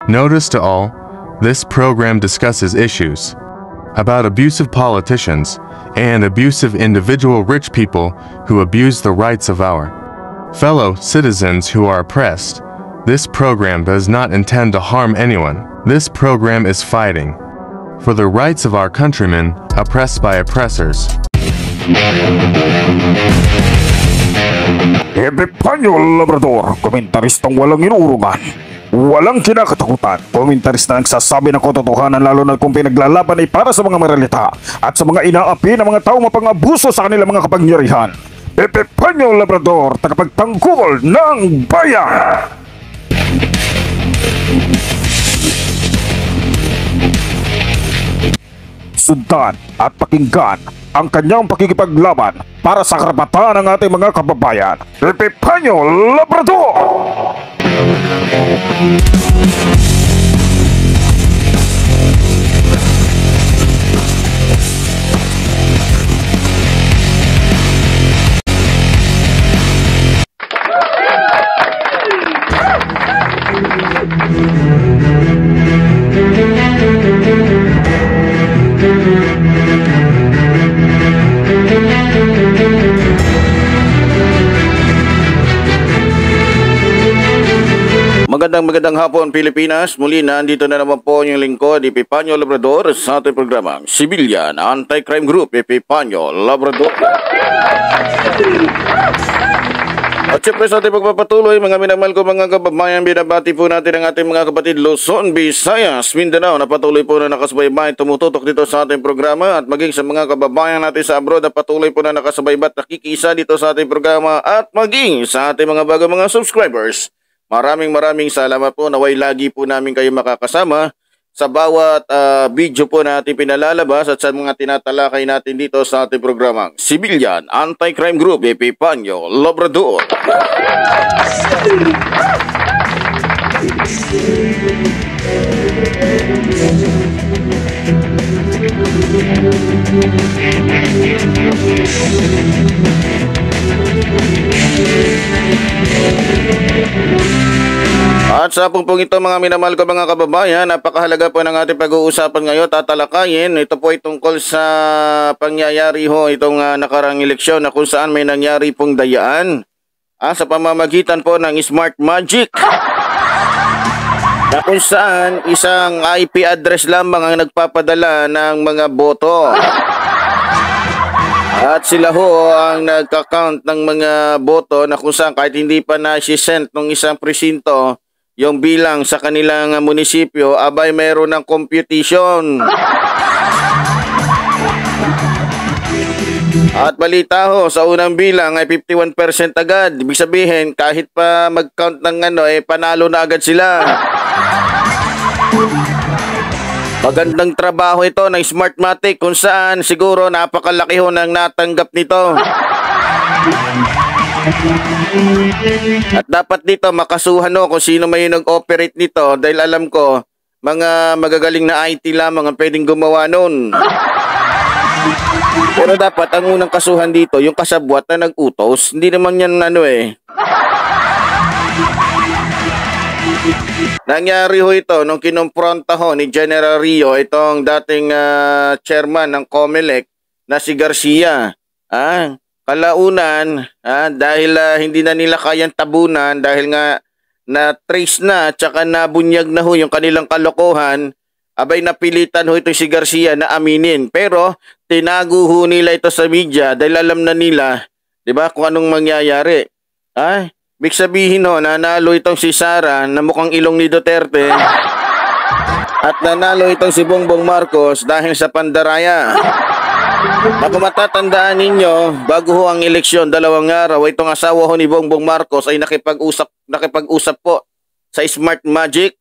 Notice to all, this program discusses issues about abusive politicians and abusive individual rich people who abuse the rights of our fellow citizens who are oppressed. This program does not intend to harm anyone. This program is fighting for the rights of our countrymen oppressed by oppressors. Epipanyo Labrador, komentaristang walang inuurungan, walang kinakatakutan, komentarista na nagsasabi ng katotohanan lalo na kung pinaglalaban ay para sa mga maralita at sa mga inaapi ng mga tao mapang-abuso sa kanilang mga kapangyarihan. Epipanyo Labrador, tagapagtanggol ng bayan! Sundan at pakinggan ang kanyang pakikipaglaban para sa karapatan ng ating mga kababayan. Epipanyo Labrador! Magandang hapon Pilipinas. Muli na andito na naman po yung lingkod Epipanyo Labrador sa ating programang Civilian Anti-Crime Group Epipanyo Labrador. At syempre sa ating pagpapatuloy, mga minamahal ko mga kababayan, binabati po natin ang ating mga kapatid Luzon, Visayas, Mindanao na patuloy po na nakasubaybay, tumututok dito sa ating programa, at maging sa mga kababayan natin sa abroad na patuloy po na nakasubaybay at nakikisa dito sa ating programa, at maging sa ating mga bagong mga subscribers. Maraming salamat po, naway lagi po namin kayo makakasama sa bawat video po natin pinalalabas at sa mga tinatalakay natin dito sa ating programang Civilian Anti-Crime Group Epipanyo Labrador. At sa pong ito mga minamahal ko mga kababayan, napakahalaga po ng ating pag-uusapan ngayon, tatalakayin. Ito po ay tungkol sa pangyayari ho itong nakarang eleksyon na kung saan may nangyari pong dayaan sa pamamagitan po ng Smart Magic, na kung saan isang IP address lamang ang nagpapadala ng mga boto. At sila ho ang nagka-count ng mga boto na kung saan kahit hindi pa na-send ng isang presinto yung bilang sa kanilang munisipyo, abay mayroon ng computation. At balita ho, sa unang bilang ay 51% agad. Ibig sabihin, kahit pa mag-count ng panalo na agad sila. Magandang trabaho ito ng Smartmatic kung saan siguro napakalaki ho ng natanggap nito. At dapat dito makasuhan ho kung sino may nag-operate nito, dahil alam ko mga magagaling na IT lamang ang pwedeng gumawa nun. Pero dapat ang unang kasuhan dito yung kasabwat na nag-utos. Hindi naman yan Nangyari ho ito nung kinumpronta ho ni General Rio itong dating chairman ng COMELEC na si Garcia. Kalaunan, dahil hindi na nila kayang tabunan dahil nga na-trace na at saka nabunyag na ho yung kanilang kalokohan, abay napilitan ho ito si Garcia na aminin. Pero tinago ho nila ito sa media dahil alam na nila, di ba, kung anong mangyayari. Ibig sabihin ho, nanalo itong si Sara na mukhang ilong ni Duterte at nanalo itong si Bongbong Marcos dahil sa pandaraya. Kung matatandaan ninyo, bago ho ang eleksyon, 2 araw, itong asawa ho ni Bongbong Marcos ay nakipag-usap po sa Smart Magic.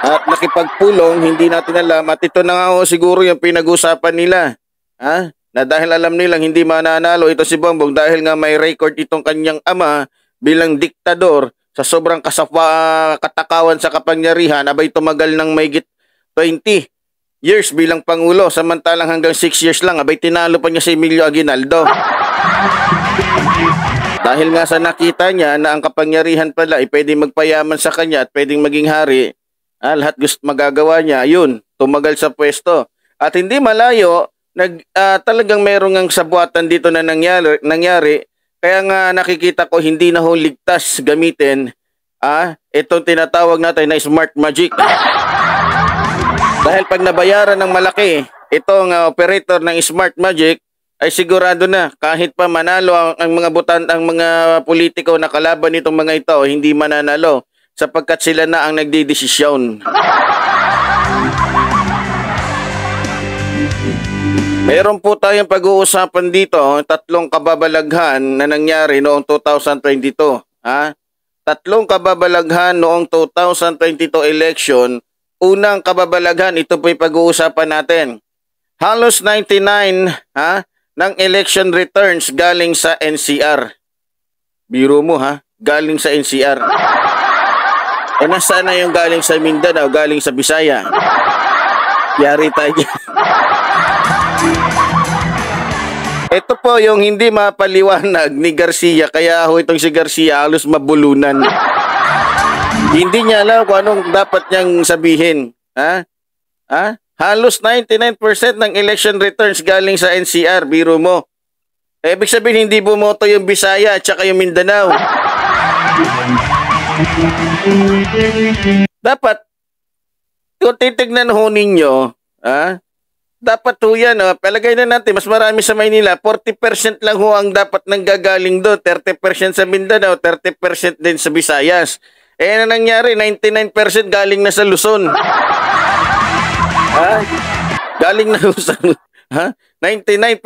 At nakipagpulong, hindi natin alam. At ito na nga ho siguro yung pinag-usapan nila. Na dahil alam nilang hindi mananalo ito si Bongbong dahil nga may record itong kanyang ama bilang diktador sa sobrang katakawan sa kapangyarihan, abay tumagal ng mahigit 20 years bilang Pangulo, samantalang hanggang 6 years lang, abay tinalo pa niya si Emilio Aguinaldo. Dahil nga sa nakita niya na ang kapangyarihan pala ay pwedeng magpayaman sa kanya at pwedeng maging hari, lahat gusto magagawa niya, ayun, tumagal sa pwesto. At hindi malayo, talagang merong ang sabuatan dito na nangyari. Kaya nga nakikita ko hindi na ho ligtas gamitin itong tinatawag natin na smart magic. Dahil pag nabayaran ng malaki itong operator ng smart magic, ay sigurado na kahit pa manalo ang mga politiko na kalaban nitong mga ito, hindi mananalo sapagkat sila na ang nagdidesisyon. Meron po tayong pag-uusapan dito, 3 kababalaghan na nangyari noong 2022. 3 kababalaghan noong 2022 election. Unang kababalaghan, ito po yung pag-uusapan natin. Halos 99 ng election returns galing sa NCR. Biro mo galing sa NCR. Nasaan na yung galing sa Mindanao, galing sa Bisaya? Yari tayo. Ito po yung hindi mapaliwanag ni Garcia, kaya itong si Garcia halos mabulunan. Hindi niya alam kung anong dapat niyang sabihin. Halos 99% ng election returns galing sa NCR, biro mo. Ibig sabihin hindi bumoto yung Bisaya at saka yung Mindanao. Dapat, kung titignan ho ninyo, dapat ho yan, palagay na natin, mas marami sa Maynila, 40% lang ho ang dapat nanggagaling doon, 30% sa Mindanao, 30% din sa Visayas. Na nangyari, 99% galing na sa Luzon. Galing na sa 99%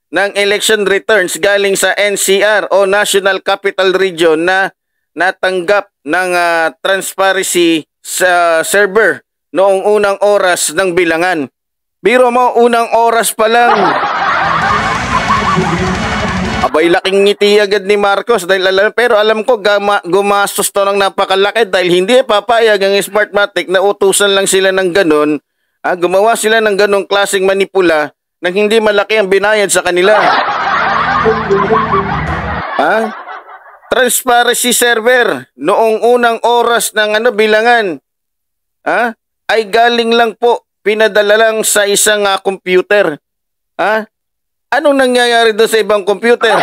ng election returns galing sa NCR o National Capital Region na natanggap ng transparency sa server noong unang oras ng bilangan. Biro mo, unang oras pa lang. Abay, laking ngiti agad ni Marcos pero alam ko gumastos to ng napakalaki dahil hindi papayag ang Smartmatic na utusan lang sila ng ganun. Gumawa sila ng ganung klaseng manipula nang hindi malaki ang binayad sa kanila. Transparency server noong unang oras ng bilangan ay galing lang po, pinadala lang sa isang computer. Anong nangyayari doon sa ibang computer?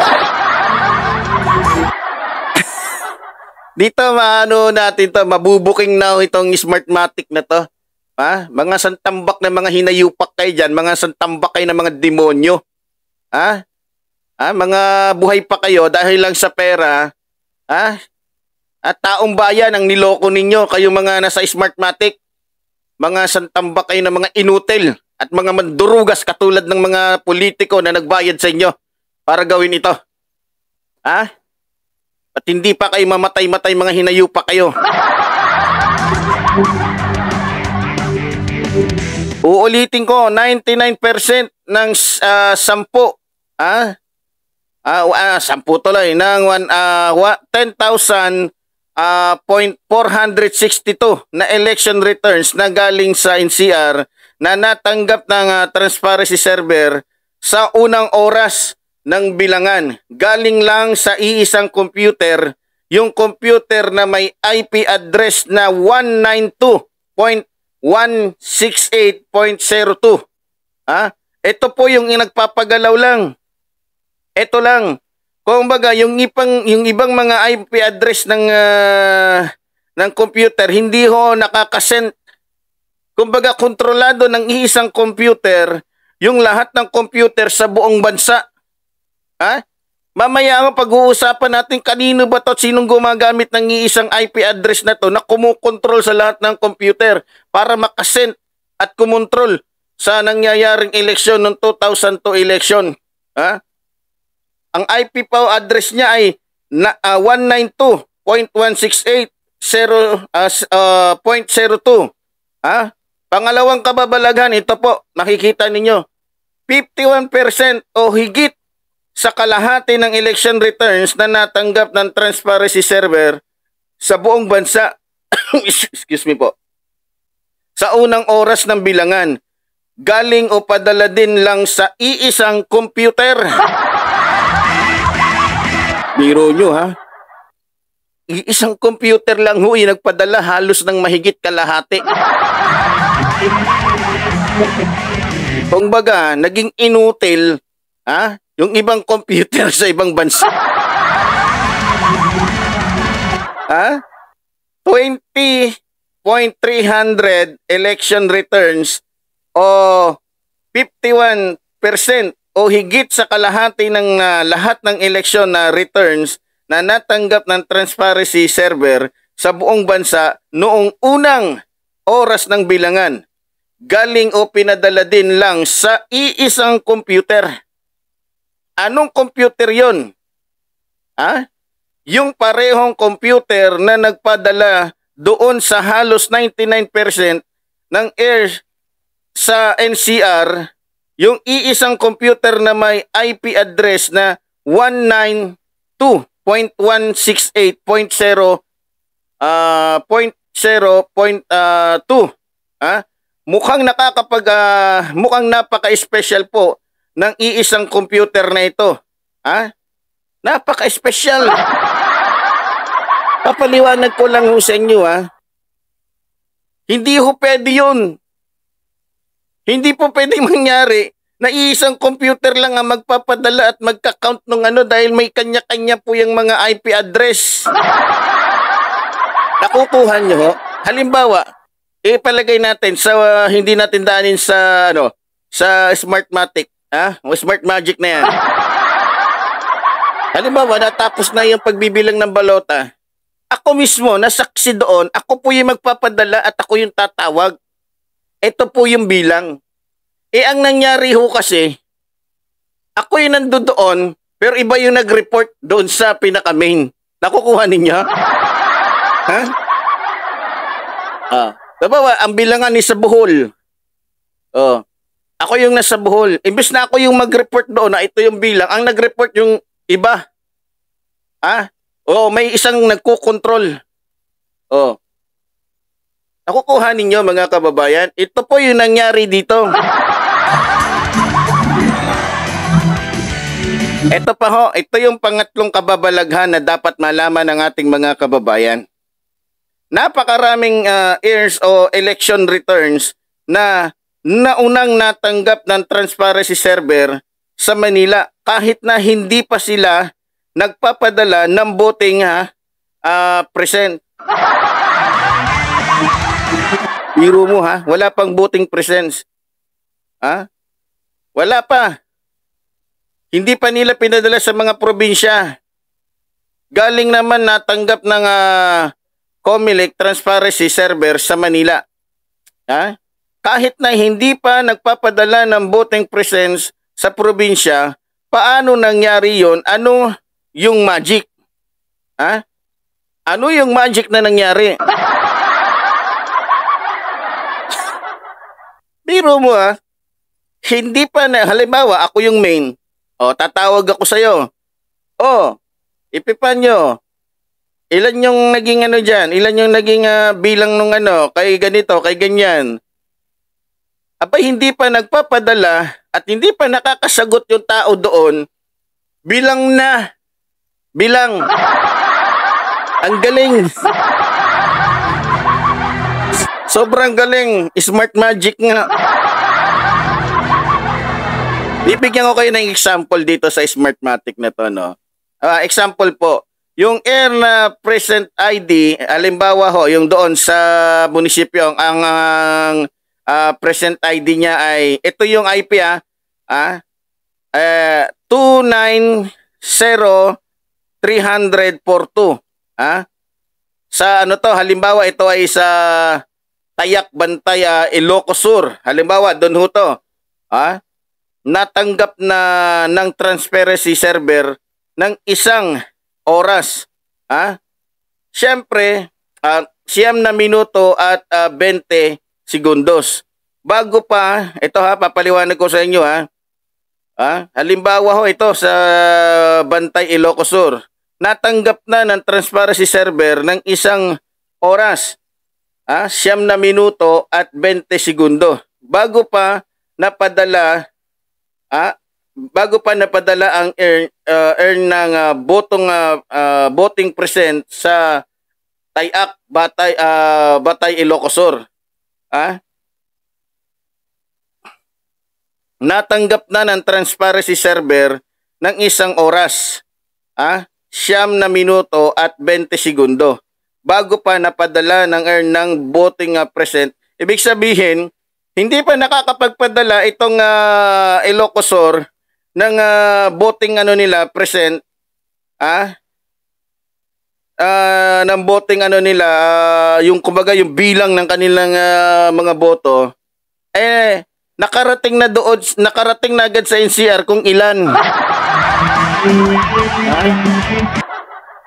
Dito natin to, mabubuking na itong Smartmatic na to. Mga santambak na mga hinayupak kayo dyan, mga santambak kayo ng mga demonyo. Mga buhay pa kayo dahil lang sa pera. At taong bayan ang niloko ninyo, kayo mga nasa Smartmatic. Mga santambak kayo ng mga inutil at mga mandurugas katulad ng mga politiko na nagbayad sa inyo para gawin ito. At hindi pa kayo mamatay-matay, mga hinayupak kayo. Uulitin ko, 99% ng 10 tuloy ng 10,462 na election returns na galing sa NCR na natanggap ng transparency server sa unang oras ng bilangan. Galing lang sa iisang computer, yung computer na may IP address na 192.168.02. Ito po yung nagpapagalaw lang. Ito lang. Kung baga, yung ibang mga IP address ng computer, hindi ho nakakasend. Kung baga, kontrolado ng iisang computer, yung lahat ng computer sa buong bansa. Mamaya pag-uusapan natin kanino ba to at sinong gumagamit ng iisang IP address na to na kumukontrol sa lahat ng computer para makasend at kumontrol sa nangyayaring eleksyon ng 2002 election. Ang IP address niya ay 192.168.02. Pangalawang kababalaghan, ito po, makikita ninyo, 51% o higit sa kalahati ng election returns na natanggap ng transparency server sa buong bansa. Excuse me po. Sa unang oras ng bilangan, galing o padala din lang sa iisang computer. Biro nyo ha. Isang computer lang ho yung nagpadala halos ng mahigit kalahati. Kung baga, naging inutil yung ibang computer sa ibang bansa. 20.300 election returns o 51% o higit sa kalahati ng lahat ng election na returns na natanggap ng transparency server sa buong bansa noong unang oras ng bilangan. Galing o pinadala din lang sa iisang computer. Anong computer yon? Yung parehong computer na nagpadala doon sa halos 99% ng air sa NCR, yung iisang computer na may IP address na 192.168.0.2. Mukhang napaka-special po ng iisang computer na ito. Napaka-special. Papaliwanag ko lang ho sa inyo Hindi ho pwede yun. Hindi po pwede mangyari na iisang computer lang ang magpapadala at magka-count ng dahil may kanya-kanya po yung mga IP address. Nakukuha nyo ho. Halimbawa, ipalagay natin sa hindi natin daanin sa sa Smartmatic, o Smartmagic na yan. Halimbawa, natapos na yung pagbibilang ng balota. Ako mismo, nasaksi doon, ako po yung magpapadala at ako yung tatawag. Ito po yung bilang. Ang nangyari ho kasi, ako yung nandoon, pero iba yung nag-report doon sa pinaka-main. Nakukuha ninyo? Babawa, ang bilangan ni sa Bohol. Ako yung nasa Bohol. Imbes na ako yung mag-report doon na ito yung bilang, ang nag-report yung iba. May isang nagko-control. Nakukuha ninyo mga kababayan. Ito po yung nangyari dito. Ito pa ho, ito yung pangatlong kababalaghan na dapat malaman ng ating mga kababayan. Napakaraming heirs o election returns na naunang natanggap ng transparency server sa Manila kahit na hindi pa sila nagpapadala ng voting present. Biro mo wala pang voting presence. Wala pa. Hindi pa nila pinadala sa mga probinsya. Galing naman natanggap ng COMELEC transparency server sa Manila. Kahit na hindi pa nagpapadala ng voting presence sa probinsya, paano nangyari yon? Ano yung magic? Ano yung magic na nangyari? Biro mo hindi pa na, halimbawa ako yung main, tatawag ako sa'yo. Ipipan nyo. Ilan yung naging dyan? Ilan yung naging bilang nung kay ganito, kay ganyan? Abay, hindi pa nagpapadala at hindi pa nakakasagot yung tao doon, bilang na. Bilang. Ang galing. Sobrang galing. Smartmagic nga. Bibigyan ko kayo ng example dito sa Smartmatic na to, example po. Yung air na present ID, halimbawa yung doon sa munisipyo, ang present ID niya ay, ito yung IP 290-300-42. Sa halimbawa ito ay sa Tayak Bantay, Ilocos Sur. Halimbawa doon ho to. Natanggap na ng transparency server ng 1 oras. Siyempre, 9 minuto at 20 segundos. Bago pa, ito papaliwanag ko sa inyo halimbawa ito sa Bantay, Ilocos Sur. Natanggap na ng transparency server ng 1 oras. 9 minuto at 20 segundo. Bago pa napadala bago pa napadala ang earn ng voting present sa Tayak, Batay, Ilocosur. Natanggap na ng transparency server ng 1 oras, 9 minuto at 20 segundo bago pa napadala ng earn ng voting present. Ibig sabihin, hindi pa nakakapagpadala itong Ilocosur ng voting present, ng voting yung kumbaga yung bilang ng kanilang mga boto, nakarating na agad sa NCR kung ilan.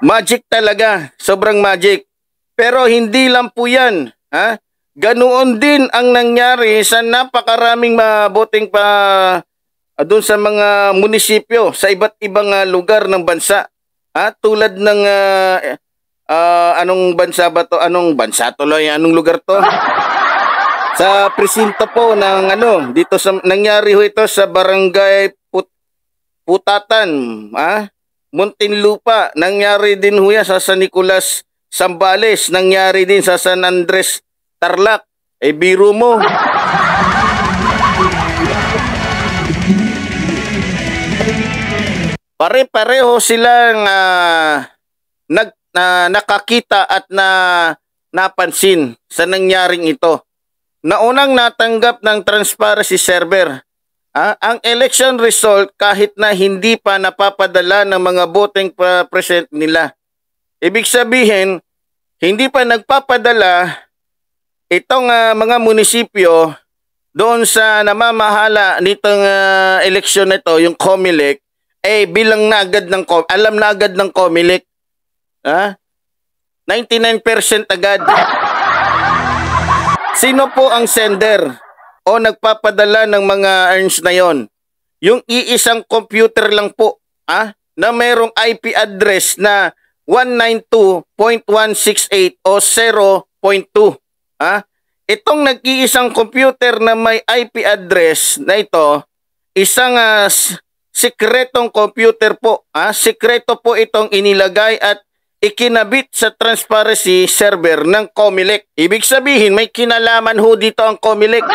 Magic talaga, sobrang magic. Pero hindi lang po yan, ganoon din ang nangyari sa napakaraming voting pa doon sa mga munisipyo sa iba't ibang lugar ng bansa. Tulad ng anong bansa ba to? Anong bansa tuloy? Anong lugar to? Sa presinto po ng dito sa nangyari ho ito sa Barangay Putatan, Muntinlupa. Nangyari din ho yan sa San Nicolas, Zambales. Nangyari din sa San Andres, Tarlac. Biro mo. Pare-pareho silang nakakita at napansin sa nangyaring ito. Naunang natanggap ng transparency server ang election result kahit na hindi pa napapadala ng mga voting present nila. Ibig sabihin, hindi pa nagpapadala itong mga munisipyo doon sa namamahala nitong eleksyon na ito, yung COMELEC, bilang na agad ng alam na agad ng COMELEC. 99% agad. Sino po ang sender o nagpapadala ng mga earns na yon? Yung iisang computer lang po, na mayroong IP address na 192.168 o 0.2. Itong nag-iisang computer na may IP address na ito, isang sikretong computer po. Sikreto po itong inilagay at ikinabit sa transparency server ng COMELEC. Ibig sabihin, may kinalaman ho dito ang COMELEC.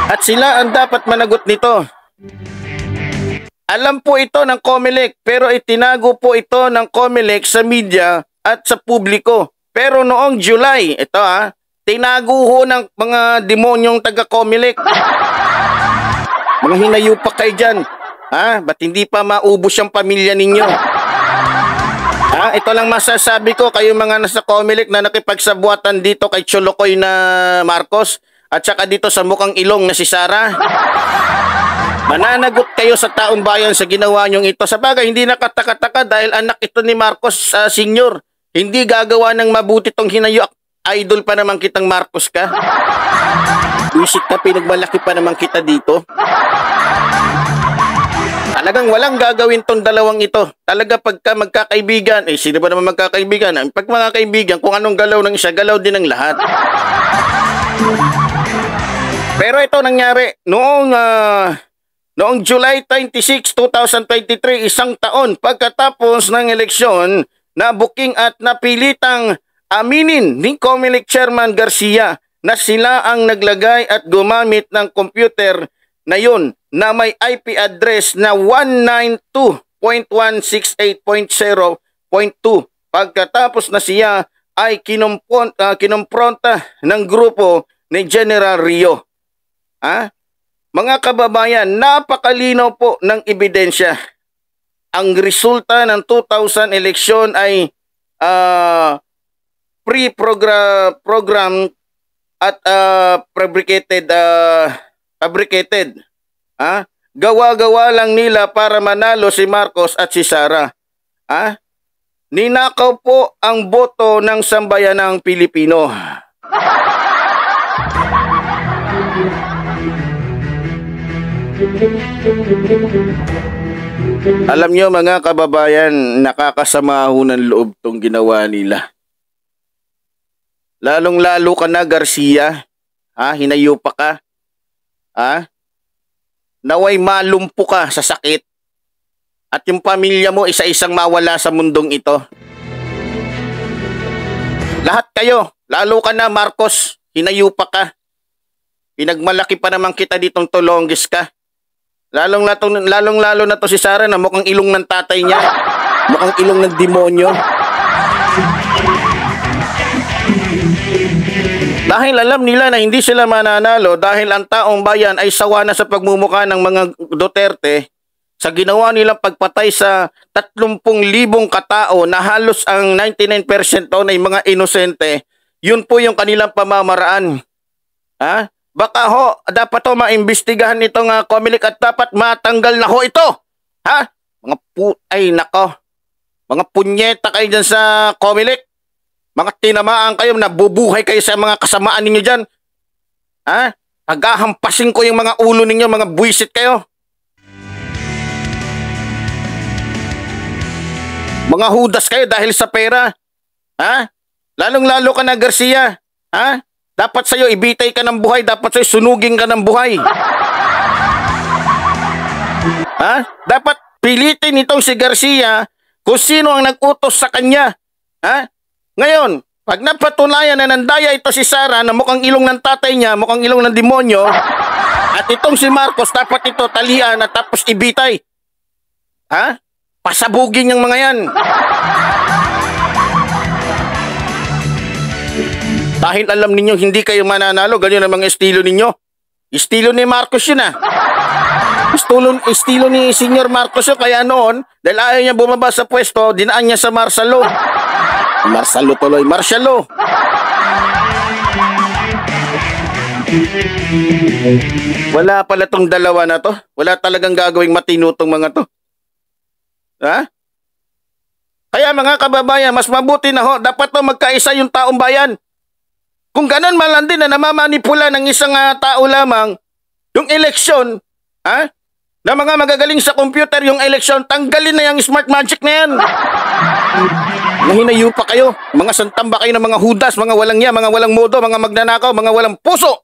At sila ang dapat managot nito. Alam po ito ng COMELEC, pero itinago po ito ng COMELEC sa media at sa publiko. Pero noong July, ito tinago ho ng mga demonyong taga-COMELEC. Mga hinayupak kayo dyan. Ba't hindi pa maubos ang pamilya ninyo? Ito lang masasabi ko, kayo mga nasa COMELEC na nakipagsabuatan dito kay Cholokoy na Marcos at saka dito sa mukhang ilong na si Sara. Mananagot kayo sa taong bayan sa ginawa nyong ito. Sa bagay, hindi nakataka-taka dahil anak ito ni Marcos Sr. Hindi gagawa ng mabuti tong hinayuak. Idol pa naman kitang Marcos ka. Wisit ka, pinagmalaki pa naman kita dito. Talagang walang gagawin tong dalawang ito. Talaga pagka magkakaibigan, sino ba naman magkakaibigan? Pag mga kaibigan, kung anong galaw ng isa, galaw din ng lahat. Pero ito nangyari noong July 26, 2023, isang taon pagkatapos ng eleksyon, nabuking at napilitang aminin ni COMELEC Chairman Garcia na sila ang naglagay at gumamit ng computer na yun na may IP address na 192.168.0.2. Pagkatapos na siya ay kinompronta ng grupo ni General Rio. Mga kababayan, napakalinaw po ng ebidensya. Ang resulta ng 2000 eleksyon ay pre-program at fabricated. Gawa-gawa lang nila para manalo si Marcos at si Sara. Ninakaw po ang boto ng sambayanang Pilipino. Alam nyo mga kababayan, nakakasama ho ng loob tong ginawa nila. Lalong-lalo ka na, Garcia. Hinayupa ka. naway malumpo ka sa sakit at yung pamilya mo isa-isang mawala sa mundong ito. Lahat kayo, lalo ka na Marcos, hinayupa ka. Pinagmalaki pa naman kita ditong Tolonges ka. Lalong-lalo na to si Sara na mukhang ilong ng tatay niya. Mukhang ilong ng demonyo. Dahil alam nila na hindi sila mananalo dahil ang taong bayan ay sawa na sa pagmumukha ng mga Duterte sa ginawa nilang pagpatay sa 30,000 katao na halos ang 99% na yung mga inosente, yun po yung kanilang pamamaraan. Ha? Baka ho, dapat ho maimbestigahan itong Comelec at dapat matanggal na ho ito. Ha? Ay nako. Mga punyeta kayo dyan sa Comelec. Mga tinamaan kayo, nabubuhay kayo sa mga kasamaan ninyo dyan. Ha? Paghahampasin ko yung mga ulo ninyo, mga buwisit kayo. Mga hudas kayo dahil sa pera. Ha? Lalong-lalo ka na Garcia. Ha? Dapat sa'yo ibitay ka ng buhay. Dapat sa'yo sunugin ka ng buhay. Ha? Dapat pilitin itong si Garcia kung sino ang nag-utos sa kanya. Ha? Ngayon, pag napatunayan na nandaya ito si Sara na mukhang ilong ng tatay niya, mukhang ilong ng demonyo, at itong si Marcos, dapat ito talian at tapos ibitay. Ha? Pasabugin yung mga yan. Dahil alam ninyo hindi kayo mananalo, ganyan ang mga estilo ninyo. Estilo ni Marcos yun Estilo ni Senior Marcos yun. Kaya noon, dahil ayaw niya bumaba sa pwesto, dinaan niya sa Marcelo. Marshalo. Wala pala tong dalawa na to. Wala talagang gagawing matino tong mga to. Ha? Kaya mga kababayan, mas mabuti na ho, dapat to magkaisa yung taong bayan. Kung ganun man lang din na namamanipula ng isang tao lamang, yung eleksyon, ha? Na mga magagaling sa computer yung eleksyon, tanggalin na yung smart magic na yan. Nahinayo pa kayo, mga santamba kayo ng mga hudas, mga walang niya, mga walang modo, mga magnanakaw, mga walang puso.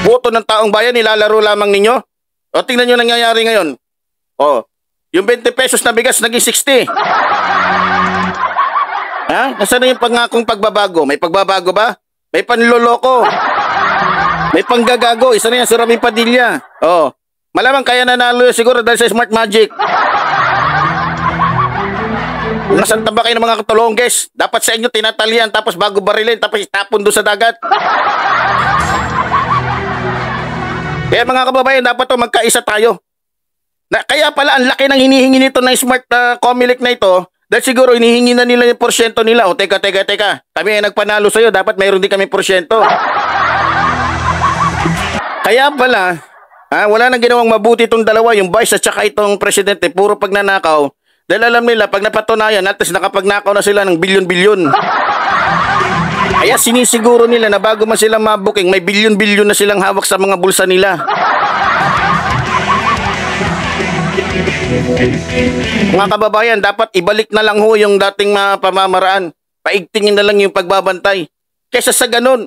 Boto ng taong bayan, nilalaro lamang ninyo. O, tingnan nyo nangyayari ngayon. O, yung 20 pesos na bigas naging 60. Ha? Nasaan na yung pangakong pagbabago? May pagbabago ba? May panloloko. May panggagago. Isa na yan si Rami Padilla. O, malamang kaya nanalo siguro dahil sa smart magic. Nasaan ba kayo ng mga Tolonges? Dapat sa inyo tinatalian tapos bago barilin tapos itapon doon sa dagat. Kaya mga kababayan, dapat to magkaisa tayo. Kaya pala ang laki ng hinihingi nito ng smart Comelec na ito dahil siguro hinihingi na nila yung porsyento nila. O teka. Kami ay nagpanalo sa'yo, dapat mayroon din kami porsyento. Kaya pala, wala nang ginawang mabuti itong dalawa, yung vice at saka itong presidente, puro pagnanakaw. Dahil alam nila, pag napatunayan, at least nakapagnakaw na sila ng bilyon-bilyon. Kaya sinisiguro nila na bago man silang mabuking, may bilyon-bilyon na silang hawak sa mga bulsa nila. Mga kababayan, dapat ibalik na lang ho yung dating pamamaraan. Paigtingin na lang yung pagbabantay. Kaysa sa ganun,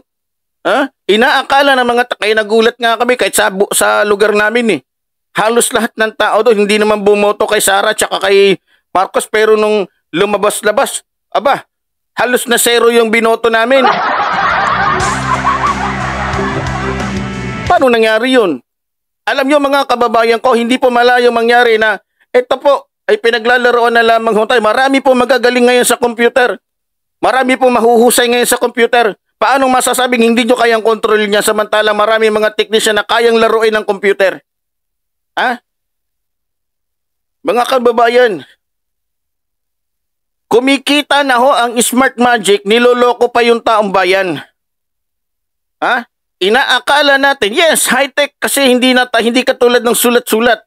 inaakala ng mga kaya nagulat nga kami kahit sa lugar namin halos lahat ng tao doon hindi naman bumoto kay Sara tsaka kay Marcos, pero nung lumabas-labas, halos na zero yung binoto namin. Paano nangyari yun? Alam nyo mga kababayan ko, hindi po malayo mangyari na ito po ay pinaglalaroan na lamang tayo. Marami po magagaling ngayon sa computer. Marami po mahuhusay ngayon sa computer. Paano masasabing hindi nyo kayang kontrol niya samantalang marami mga technician na kayang laruin ng computer? Mga kababayan, kumikita na ho ang smart magic, niloloko pa yung taong bayan. Inaakala natin, yes, high-tech kasi hindi katulad ng sulat-sulat.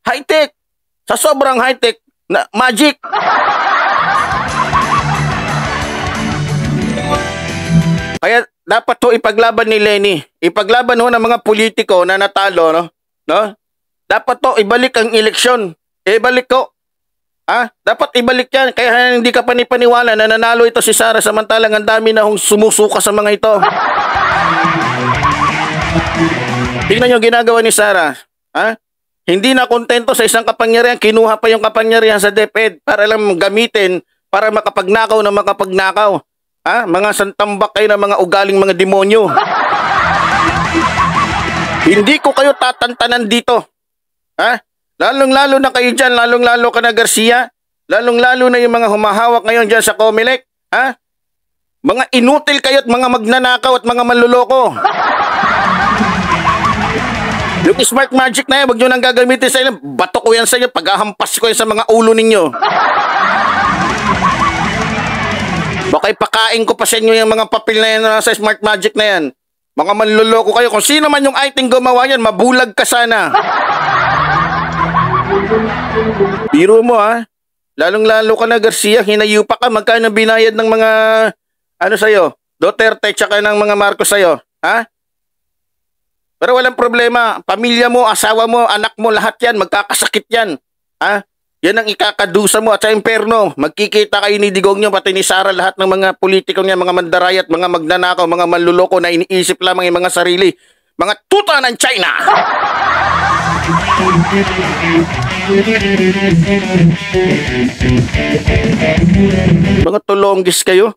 High-tech. Sa sobrang high-tech, magic. Kaya dapat to ipaglaban ni Lenny. Ipaglaban ho ng mga politiko na natalo, no? Dapat to ibalik ang eleksyon. Ibalik ko. Dapat ibalik yan. Kaya hindi ka panipaniwala na nanalo ito si Sara samantalang ang dami na hong sumusuka sa mga ito. Tingnan nyo ginagawa ni Sara. Hindi na kontento sa isang kapangyarihan, kinuha pa yung kapangyarihan sa DepEd para lang gamitin para makapagnakaw na makapagnakaw. Mga santambak kayo na mga ugaling mga demonyo. Hindi ko kayo tatantanan dito. Lalong-lalo na kayo dyan, lalong-lalo ka na Garcia, lalong-lalo na yung mga humahawak ngayon dyan sa Comelec. Mga inutil kayo at mga magnanakaw at mga manluloko. Yung smart magic na yan, wag nyo nang gagamitin sa inyo. Bato ko yan sa inyo, paghahampas ko yan sa mga ulo ninyo. Baka ipakain ko pa sa inyo yung mga papel na yan sa smart magic na yan. Mga manluloko kayo. Kung sino man yung item gumawa yan, mabulag ka sana. Biro mo lalong-lalo ka na Garcia, hinayupa ka, magkano binayad ng mga sa'yo, Duterte tsaka ng mga Marcos sa'yo, Pero walang problema, pamilya mo, asawa mo, anak mo, lahat yan, magkakasakit yan, Yan ang ikakadusa mo at sa imperno, magkikita kayo ni Digong nyo, pati ni Sara, lahat ng mga politiko niya, mga mandarayat, mga magnanakaw, mga manluloko na iniisip lamang yung mga sarili, mga tuta ng China. Mga tulonggis kayo.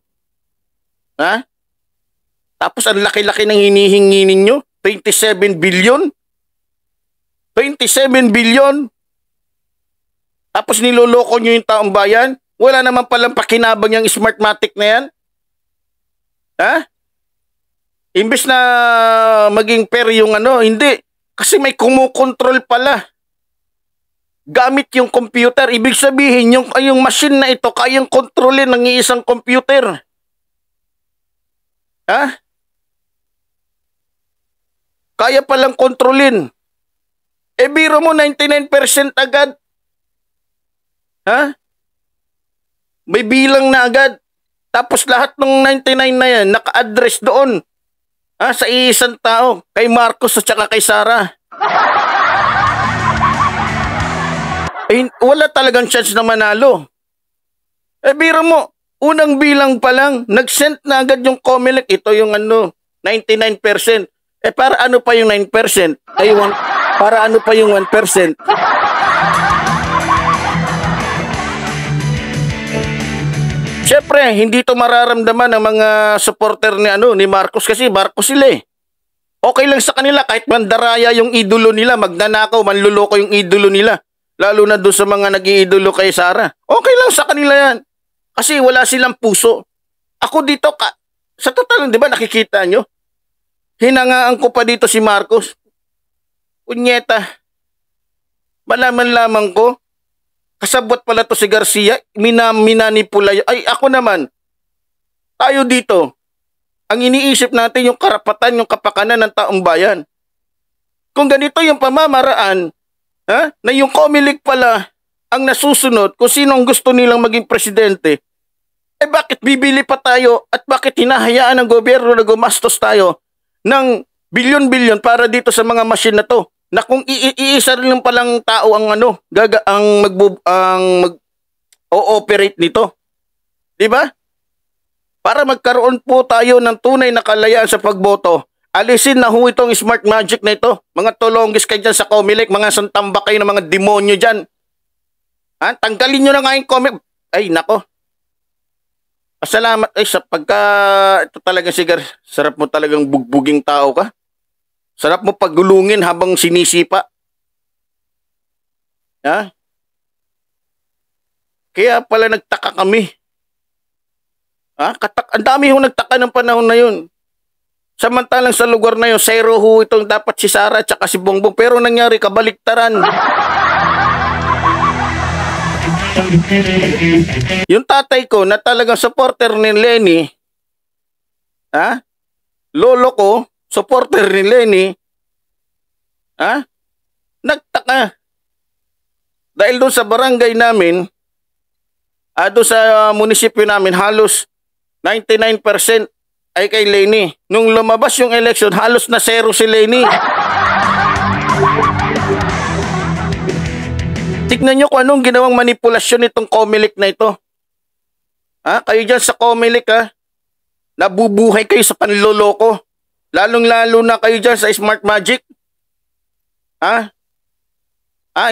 Tapos ang laki-laki ng hinihingi ninyo, 27 billion. 27 billion. Tapos niloloko nyo yung taong bayan. Wala naman palang pakinabang yung Smartmatic na yan. Imbes na maging fair yung hindi. Kasi may kumukontrol pala. Gamit yung computer. Ibig sabihin, yung machine na ito, kayang kontrolin ng iisang computer. Kaya palang kontrolin. Biro mo, 99% agad. May bilang na agad. Tapos lahat ng 99 na yan, naka-address doon. Sa iisang tao. Kay Marcos at saka kay Sara. Wala talagang chance na manalo. Biro mo, unang bilang pa lang, nag-send na agad yung Comelec. Ito yung 99%. Para ano pa yung 9%? Para ano pa yung 1%? Siyempre, hindi to mararamdaman ng mga supporter ni Marcos kasi Marcos sila Okay lang sa kanila kahit mandaraya yung idolo nila, magnanakaw, manluloko yung idolo nila. Lalo na doon sa mga nag-iidolo kay Sara. Okay lang sa kanila yan. Kasi wala silang puso. Ako dito, sa total, di ba nakikita nyo? Hinangaan ko pa dito si Marcos. Punyeta. Malaman lamang ko. Kasabot pala to si Garcia. Minanipula. Ay, ako naman. Tayo dito. Ang iniisip natin yung karapatan, yung kapakanan ng taong bayan. Kung ganito yung pamamaraan, na yung Comelec pala ang nasusunod kung sino ang gusto nilang maging presidente, bakit bibili pa tayo at bakit hinahayaan ng gobyerno na gumastos tayo ng bilyon-bilyon para dito sa mga machine na to, na kung iisa rin palang tao ang mag-ooperate nito. Diba? Para magkaroon po tayo ng tunay na kalayaan sa pagboto, alisin na itong smart magic na ito. Mga tulonggis kayo dyan sa Comelec, mga santambak kayo ng mga demonyo dyan. Tanggalin nyo na nga yung Comelec. Ay, nako. Salamat. Sa ito talaga sigar, sarap mo talagang bugbuging tao ka. Sarap mo paggulungin habang sinisipa. Kaya pala nagtaka kami. Ang dami yung nagtaka ng panahon na yun. Samantalang sa lugar na yun, zero itong dapat si Sara at si Bongbong. Pero nangyari, kabaliktaran. Yung tatay ko na talagang supporter ni Lenny, lolo ko, supporter ni Lenny, nagtaka. Dahil doon sa barangay namin, doon sa munisipyo namin, halos 99% ay kay Lenny. Nung lumabas yung election, halos na zero si Lenny. Tignan nyo kung anong ginawang manipulasyon nitong Comelec na ito. Kayo dyan sa Comelec nabubuhay kayo sa panloloko. Lalong-lalo na kayo dyan sa Smart Magic.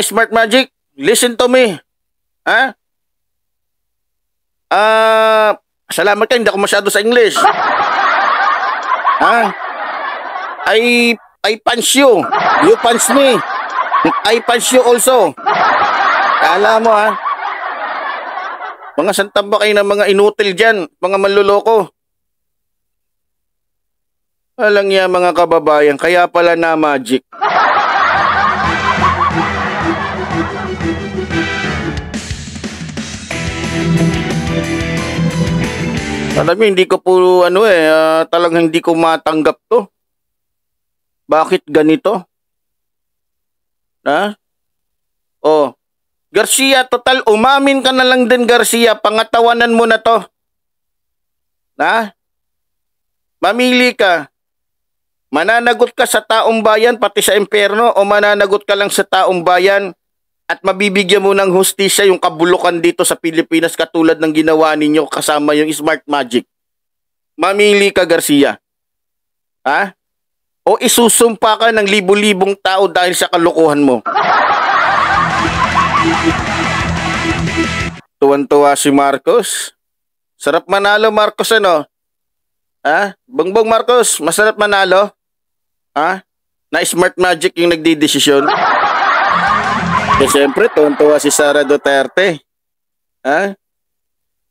Smart Magic, listen to me. Salamat ka, hindi ako masyado sa English. I punch you. You punch me. I punch you also. Kala mo mga santamba kayo ng mga inutil dyan, mga manluloko. Alang yan mga kababayan, kaya pala na magic. Alam mo, hindi ko po talagang hindi ko matanggap to. Bakit ganito? Garcia, total, umamin ka na lang din, Garcia. Pangatawanan mo na to. Mamili ka. Mananagot ka sa taong bayan, pati sa impyerno, o mananagot ka lang sa taong bayan at mabibigyan mo ng hustisya yung kabulukan dito sa Pilipinas katulad ng ginawa ninyo kasama yung Smart Magic. Mamili ka, Garcia. O isusumpa ka ng libu-libong tao dahil sa kalokohan mo. Tuwan-tuwa si Marcos. Sarap manalo, Marcos, Bongbong Marcos, masarap manalo? Na Smart Magic yung nagdidesisyon? Siyempre, tuwan-tuwa si Sara Duterte.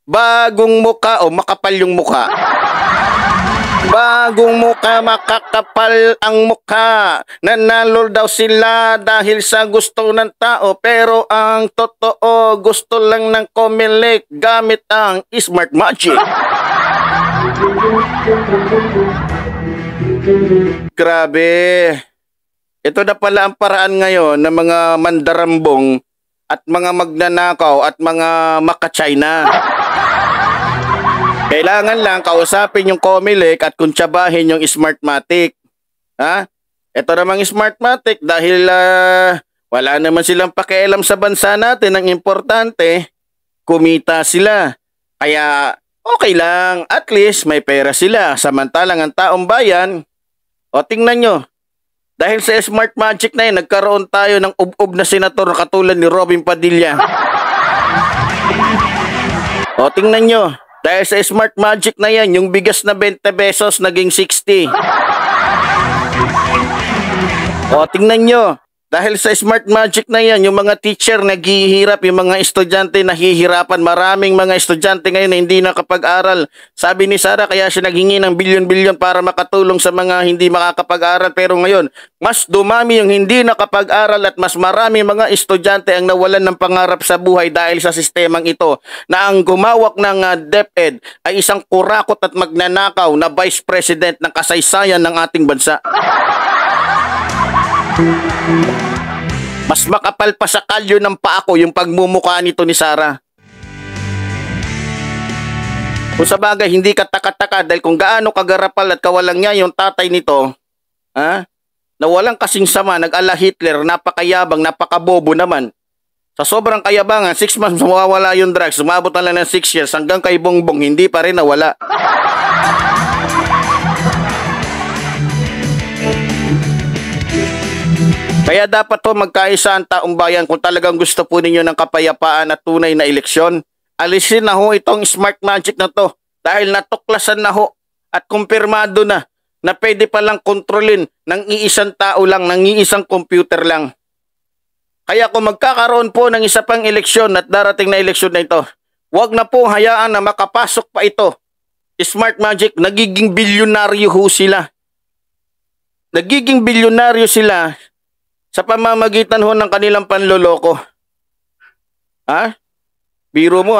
Bagong muka o makapal yung muka? Bagong muka, makakapal ang muka. Nanalo daw sila dahil sa gusto ng tao. Pero ang totoo, gusto lang ng Comelec gamit ang Smart Magic. Grabe. Ito na pala ang paraan ngayon ng mga mandarambong at mga magnanakaw at mga maka-China. Kailangan lang kausapin yung Comelec at kuntsabahin yung Smartmatic. Ito namang Smartmatic dahil wala naman silang pakialam sa bansa natin. Ang importante, kumita sila. Kaya okay lang, at least may pera sila. Samantalang ang taong bayan, tingnan nyo, dahil sa Smart Magic na yun, nagkaroon tayo ng ub-ub na senator katulad ni Robin Padilla. Tingnan nyo, dahil sa Smart Magic na yan, yung bigas na 20 pesos naging 60. Tingnan nyo, dahil sa Smart Magic na yan, yung mga teacher naghihirap, yung mga estudyante nahihirapan. Maraming mga estudyante ngayon na hindi nakapag-aral. Sabi ni Sara, kaya siya naghingi ng bilyon-bilyon para makatulong sa mga hindi makakapag-aral. Pero ngayon, mas dumami yung hindi nakapag-aral at mas marami mga estudyante ang nawalan ng pangarap sa buhay dahil sa sistemang ito na ang gumawak ng DepEd ay isang kurakot at magnanakaw na Vice President ng kasaysayan ng ating bansa. Mas makapal pa sa kalyo ng paa ko yung pagmumukha nito ni Sara. Kung sa bagay, hindi ka taka-taka dahil kung gaano kagarapal at kawalang niya yung tatay nito, na walang kasing sama, nag-ala Hitler, napakayabang, napakabobo naman. Sa sobrang kayabangan, 6 months mawawala yung drugs, sumabot na lang ng 6 years, hanggang kay Bongbong, hindi pa rin nawala. Kaya dapat magkaisa ang taong bayan kung talagang gusto po ninyo ng kapayapaan at tunay na eleksyon. Alisin na itong Smart Magic na to dahil natuklasan na at kumpirmado na pwede palang kontrolin ng iisang tao lang, ng iisang computer lang. Kaya kung magkakaroon po ng isa pang eleksyon at darating na eleksyon na ito, huwag na po hayaan na makapasok pa ito. Smart Magic, nagiging bilyonaryo sila. Nagiging bilyonaryo sila sa pamamagitan ng kanilang panloloko. Biro mo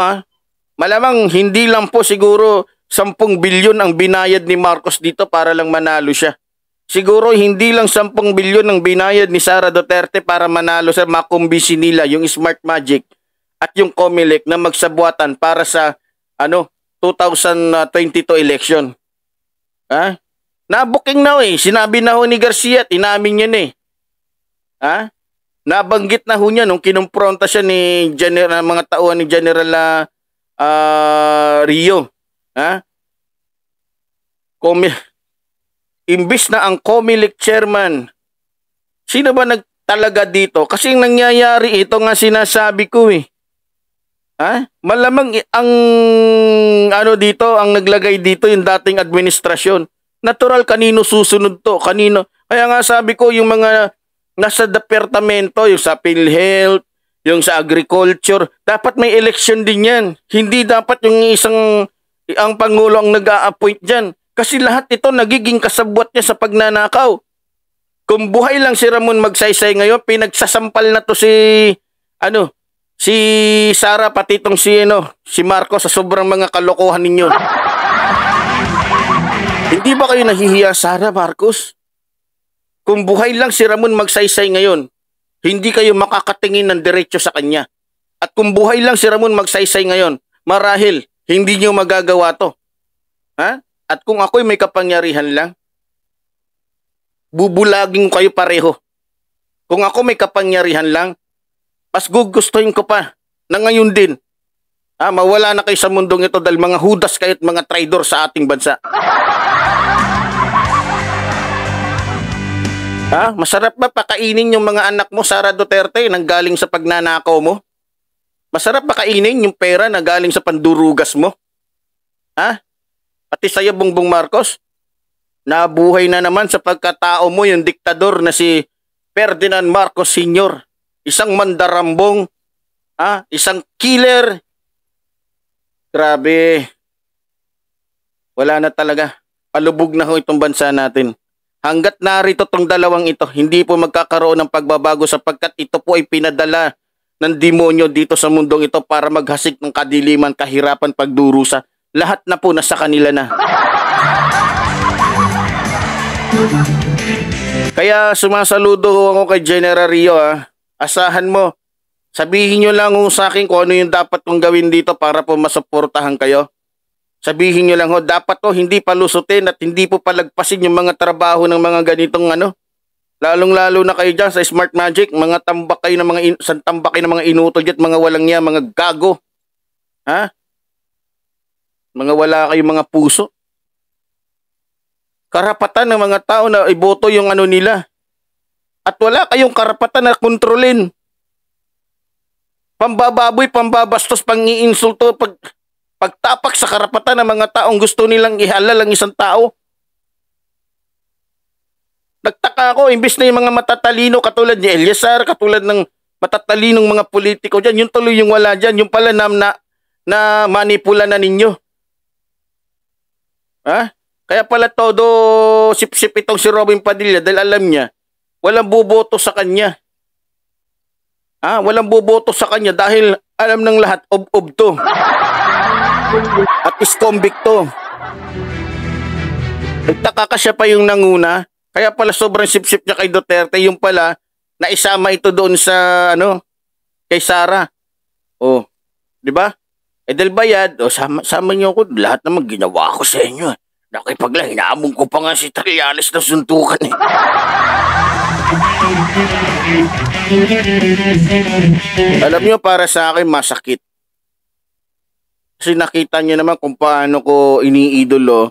Malamang hindi lang po siguro 10 bilyon ang binayad ni Marcos dito para lang manalo siya. Siguro hindi lang 10 bilyon ang binayad ni Sara Duterte para manalo siya, makumbisi nila yung Smart Magic at yung Comelec na magsabuatan para sa 2022 election. Nabuking na sinabi na ni Garcia at inamin niya na Nabanggit na ho niya nung kinumpronta siya ni General, mga tauhan ni General Rio. Ha? Imbis na ang COMELEC chairman, sino ba nagtalaga dito? Kasi nangyayari ito nga sinasabi ko eh. Ha? Malamang ang dito, ang naglagay dito yung dating administrasyon. Natural, kanino susunod to? Kanino? Kaya nga sabi ko, yung mga nasa departamento, yung sa PhilHealth, yung sa agriculture, dapat may election din yan. Hindi dapat yung ang Pangulo ang nag-a-appoint dyan. Kasi lahat ito nagiging kasabwat niya sa pagnanakaw. Kung buhay lang si Ramon Magsaysay ngayon, pinagsasampal na to si Sara, pati itong si Marcos sa sobrang mga kalokohan ninyo. Hindi ba kayo nahihiya, Sara, Marcos? Kung buhay lang si Ramon Magsaysay ngayon, hindi kayo makakatingin ng diretso sa kanya. At kung buhay lang si Ramon Magsaysay ngayon, marahil hindi nyo magagawa to. Ha? At kung ako'y may kapangyarihan lang, bubulagin kayo pareho. Kung ako may kapangyarihan lang, mas gugustuhin ko pa na ngayon din, mawala na kayo sa mundong ito dahil mga hudas kayo at mga traidor sa ating bansa. Masarap ba pakainin yung mga anak mo, Sara Duterte, nang galing sa pagnanakaw mo? Masarap ba kainin yung pera na galing sa pandurugas mo? Pati sa'yo, Bongbong Marcos, nabuhay na naman sa pagkatao mo yung diktador na si Ferdinand Marcos Sr., isang mandarambong, isang killer. Grabe. Wala na talaga. Palubog na ho itong bansa natin. Hanggat narito tong dalawang ito, hindi po magkakaroon ng pagbabago sapagkat ito po ay pinadala ng demonyo dito sa mundong ito para maghasik ng kadiliman, kahirapan, pagdurusa. Lahat na po nasa kanila na. Kaya sumasaludo ako kay General Rio. Asahan mo, sabihin nyo lang sa akin kung ano yung dapat kong gawin dito para po masuportahan kayo. Sabihin nyo lang dapat hindi palusutin at hindi po palagpasin yung mga trabaho ng mga ganitong lalong-lalo na kayo dyan sa Smart Magic, mga tambak kayo ng mga inutol dyan, mga walang niya, mga gago. Mga wala kayong mga puso. Karapatan ng mga tao na iboto yung nila. At wala kayong karapatan na kontrolin. Pambababoy, pambabastos, pang-iinsulto, pagtapak sa karapatan ng mga taong gusto nilang ihalal ang isang tao. Nagtaka ako, imbis na yung mga matatalino katulad ni Eliazar, katulad ng matatalinong mga politiko dyan, yung tuloy yung wala dyan, yung pala na manipula na ninyo. Kaya pala todo sip-sip itong si Robin Padilla dahil alam niya, walang boboto sa kanya. Walang boboto sa kanya dahil alam ng lahat, ob-ob to. At is-convict to. Nagtaka ka siya pa yung nanguna, kaya pala sobrang sip-sip niya kay Duterte, yung pala, naisama ito doon sa, kay Sara. Di ba? Dahil bayad, sama niyo ako, lahat naman ginawa ko sa inyo. Nakipagla, hinaamon ko pa nga si Trillanes na suntukan eh. Alam niyo, para sa akin, masakit. Kasi nakita niyo naman kung paano ko iniidolo.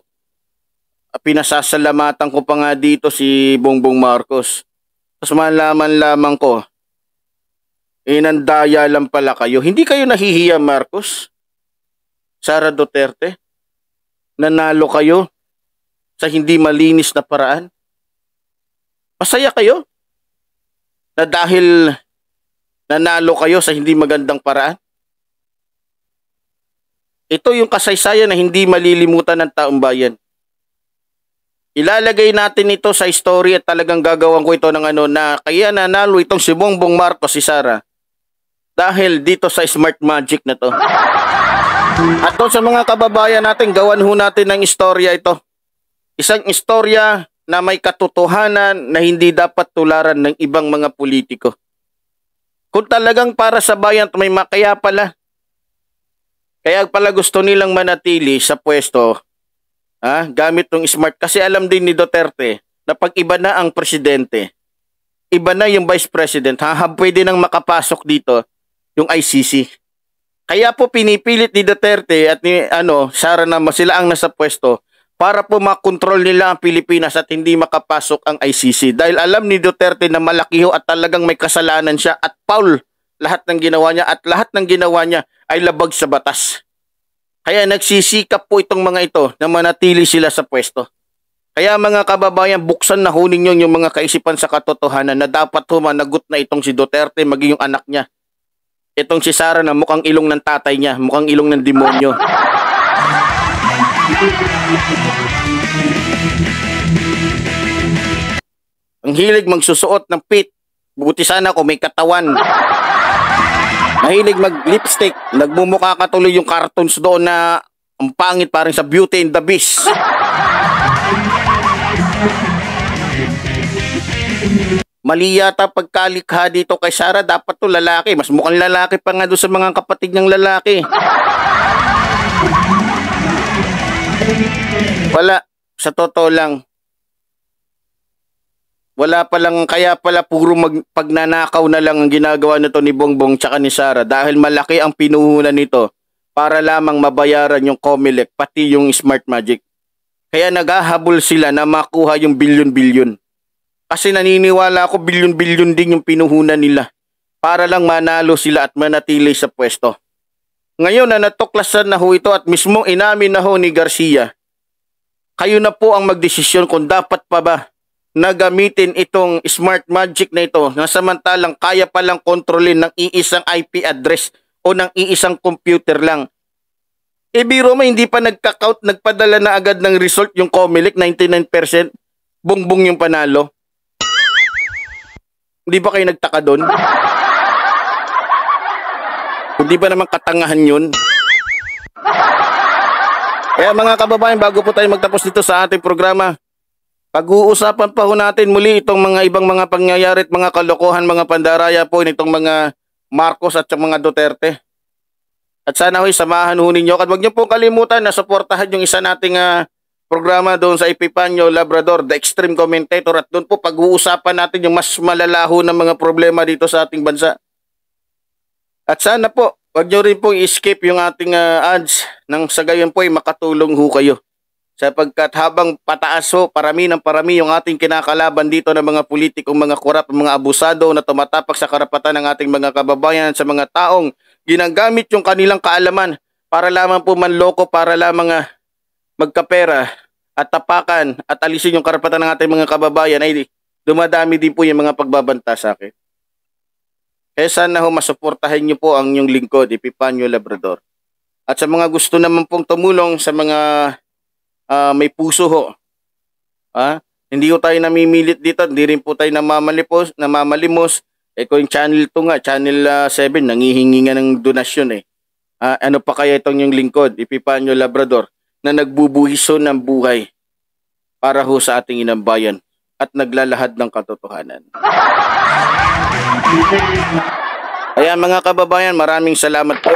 Pinasasalamatan ko pa nga dito si Bongbong Marcos. Tapos malaman lamang ko, nandaya lang pala kayo. Hindi kayo nahihiya, Marcos? Sara Duterte? Nanalo kayo sa hindi malinis na paraan? Masaya kayo na dahil nanalo kayo sa hindi magandang paraan? Ito yung kasaysayan na hindi malilimutan ng taong bayan. Ilalagay natin ito sa story at talagang gagawin ko ito ng na kaya nanalo itong si Bongbong Marcos, si Sara. Dahil dito sa Smart Magic na to. At doon sa mga kababayan natin, gawan ho natin ng istorya ito. Isang istorya na may katotohanan na hindi dapat tularan ng ibang mga politiko. Kung talagang para sa bayan, kaya pala gusto nilang manatili sa pwesto, gamit ng smart. Kasi alam din ni Duterte na pag iba na ang presidente, iba na yung Vice President, pwede nang makapasok dito yung ICC. Kaya po pinipilit ni Duterte at ni Sara na sila ang nasa pwesto para po makontrol nila ang Pilipinas at hindi makapasok ang ICC. Dahil alam ni Duterte na malaki ho at talagang may kasalanan siya at foul lahat ng ginawa niya at lahat ng ginawa niya ay labag sa batas. Kaya nagsisikap po itong mga ito na manatili sila sa pwesto. Kaya mga kababayan, buksan na ho ninyo yung mga kaisipan sa katotohanan na dapat ho managot na itong si Duterte maging yung anak niya. Itong si Sara na mukhang ilong ng tatay niya, mukhang ilong ng demonyo. Ang hilig magsusuot ng pit, buti sana kung may katawan. Mahilig mag-lipstick, nagmumukha ka tuloy yung cartoons doon na ang pangit parang sa Beauty and the Beast. Mali yata pagkalikha dito kay Sara, dapat to lalaki. Mas mukhang lalaki pa nga doon sa mga kapatid niyang lalaki. Wala, sa totoo lang. Wala palang, kaya pala puro pagnanakaw na lang ang ginagawa nito ni Bongbong tsaka ni Sara dahil malaki ang pinuhunan nito para lamang mabayaran yung Comelec pati yung Smart Magic. Kaya naghahabol sila na makuha yung bilyon-bilyon. Kasi naniniwala ako bilyon-bilyon din yung pinuhunan nila para lang manalo sila at manatili sa pwesto. Ngayon na natuklasan na ho ito at mismo inamin na ho ni Garcia, kayo na po ang magdesisyon kung dapat pa ba na gamitin itong Smart Magic na ito na samantalang kaya palang kontrolin ng iisang IP address o ng iisang computer lang. E biro mo, hindi pa nagka-count, nagpadala na agad ng result yung Comelec, 99%, Bongbong yung panalo. Hindi ba kayo nagtaka doon? Hindi ba naman katangahan yun? Kaya mga kababayan, bago po tayo magtapos dito sa ating programa, pag-uusapan pa ho natin muli itong mga ibang mga pangyayari at mga kalokohan, mga pandaraya po nitong mga Marcos at mga Duterte. At sana ho'y samahan ho ninyo. At huwag niyo po kalimutan na suportahan yung isa nating programa doon sa Epifanio Labrador, The Extreme Commentator. At doon po pag-uusapan natin yung mas malalaho na mga problema dito sa ating bansa. At sana po, huwag niyo rin po i-skip yung ating ads nang sa gayon po ay makatulong ho kayo. Sapagkat habang pataas ho, parami ng parami yung ating kinakalaban dito ng mga politikong mga korap, mga abusado na tumatapak sa karapatan ng ating mga kababayan sa mga taong ginagamit yung kanilang kaalaman para lamang po manloko, para lamang magkapera at tapakan at alisin yung karapatan ng ating mga kababayan, ay dumadami din po yung mga pagbabanta sa akin. Kaya sana ho masuportahan nyo po ang inyong lingkod, Epifanio Labrador. At sa mga gusto naman pong tumulong sa mga may puso ho. Hindi ho tayo namimilit dito, hindi rin po tayo namamalimos. Kung yung channel to nga, channel 7, nangihingi nga ng donasyon eh. Ano pa kaya itong yung lingkod, Epifanio Labrador, na nagbubuhiso ng buhay para ho sa ating inang bayan at naglalahad ng katotohanan. Kaya mga kababayan, maraming salamat po.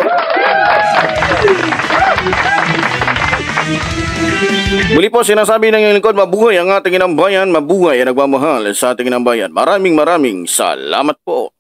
Muli po sinasabi ng iyong lingkod, mabuhay ang ating inang bayan, mabuhay ang nagmamahal sa ating inang bayan. Maraming salamat po.